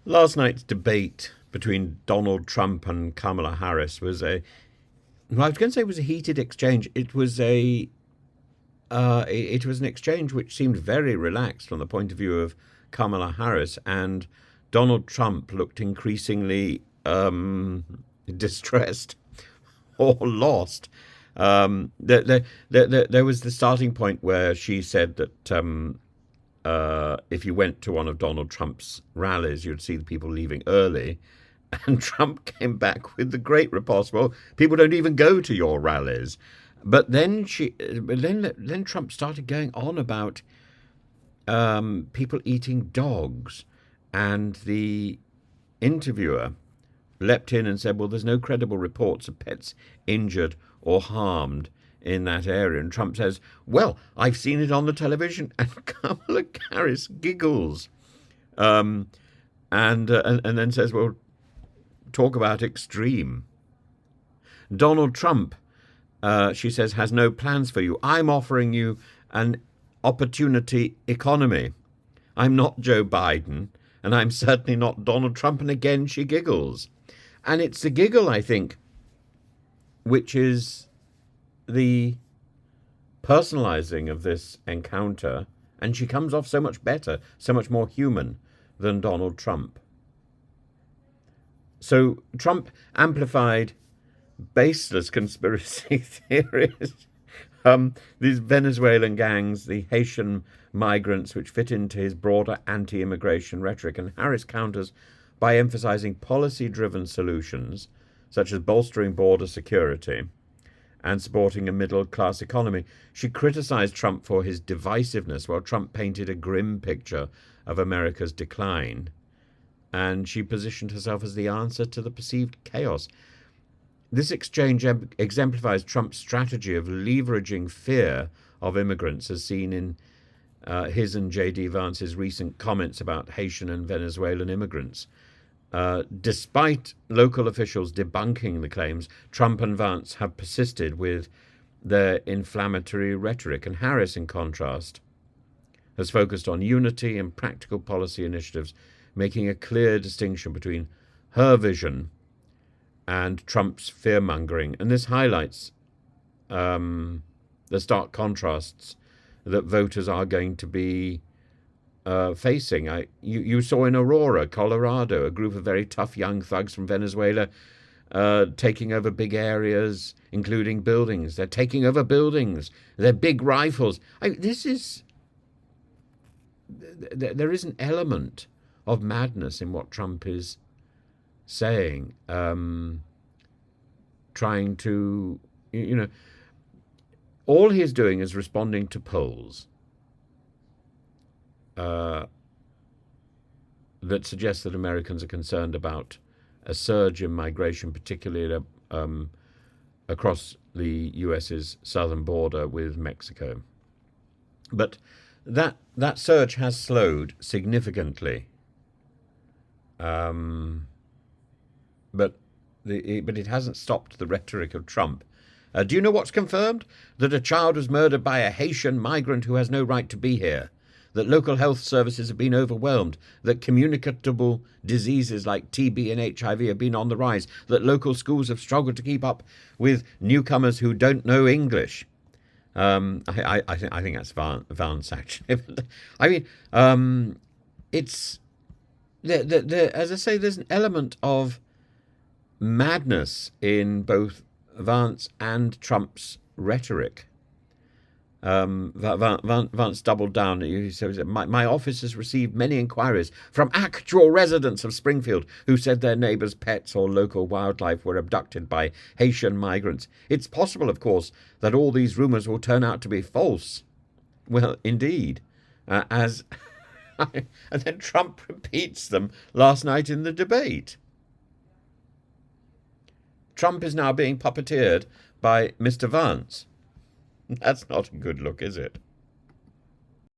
Last night's debate between Donald Trump and Kamala Harris was well, I was going to say it was a heated exchange. It was an exchange which seemed very relaxed from the point of view of Kamala Harris, and Donald Trump looked increasingly distressed or lost. There was the starting point where she said that if you went to one of Donald Trump's rallies, you'd see the people leaving early. And Trump came back with the great riposte. Well, people don't even go to your rallies. But then Trump started going on about people eating dogs, and the interviewer leapt in and said, "Well, there's no credible reports of pets injured or harmed in that area." And Trump says, "Well, I've seen it on the television." And Kamala Harris giggles, and then says, "Well, talk about extreme." Donald Trump, she says, has no plans for you. I'm offering you an opportunity economy. I'm not Joe Biden, and I'm certainly not Donald Trump. And again, she giggles. And it's the giggle, I think, which is the personalizing of this encounter. And she comes off so much better, so much more human than Donald Trump. So Trump amplified baseless conspiracy theories. These Venezuelan gangs, the Haitian migrants, which fit into his broader anti-immigration rhetoric. And Harris counters by emphasizing policy-driven solutions, such as bolstering border security and supporting a middle-class economy. She criticized Trump for his divisiveness, while Trump painted a grim picture of America's decline. And she positioned herself as the answer to the perceived chaos. This exchange exemplifies Trump's strategy of leveraging fear of immigrants, as seen in his and JD Vance's recent comments about Haitian and Venezuelan immigrants. Despite local officials debunking the claims, Trump and Vance have persisted with their inflammatory rhetoric, and Harris, in contrast, has focused on unity and practical policy initiatives, making a clear distinction between her vision and Trump's fear-mongering. And this highlights the stark contrasts that voters are going to be facing. You saw in Aurora, Colorado, a group of very tough young thugs from Venezuela taking over big areas, including buildings. They're taking over buildings. They're big rifles. There is an element of madness in what Trump is saying, trying to, all he's doing is responding to polls that suggest that Americans are concerned about a surge in migration, particularly across the US's southern border with Mexico. But that surge has slowed significantly. But it hasn't stopped the rhetoric of Trump. Do you know what's confirmed? That a child was murdered by a Haitian migrant who has no right to be here. That local health services have been overwhelmed. That communicable diseases like TB and HIV have been on the rise. That local schools have struggled to keep up with newcomers who don't know English. I think that's Vance, actually. I mean, it's as I say, there's an element of madness in both Vance and Trump's rhetoric. Vance doubled down. He said, my office has received many inquiries from actual residents of Springfield who said their neighbours' pets or local wildlife were abducted by Haitian migrants. It's possible, of course, that all these rumours will turn out to be false. Well, indeed, and then Trump repeats them last night in the debate. Trump is now being puppeteered by Mr. Vance. That's not a good look, is it?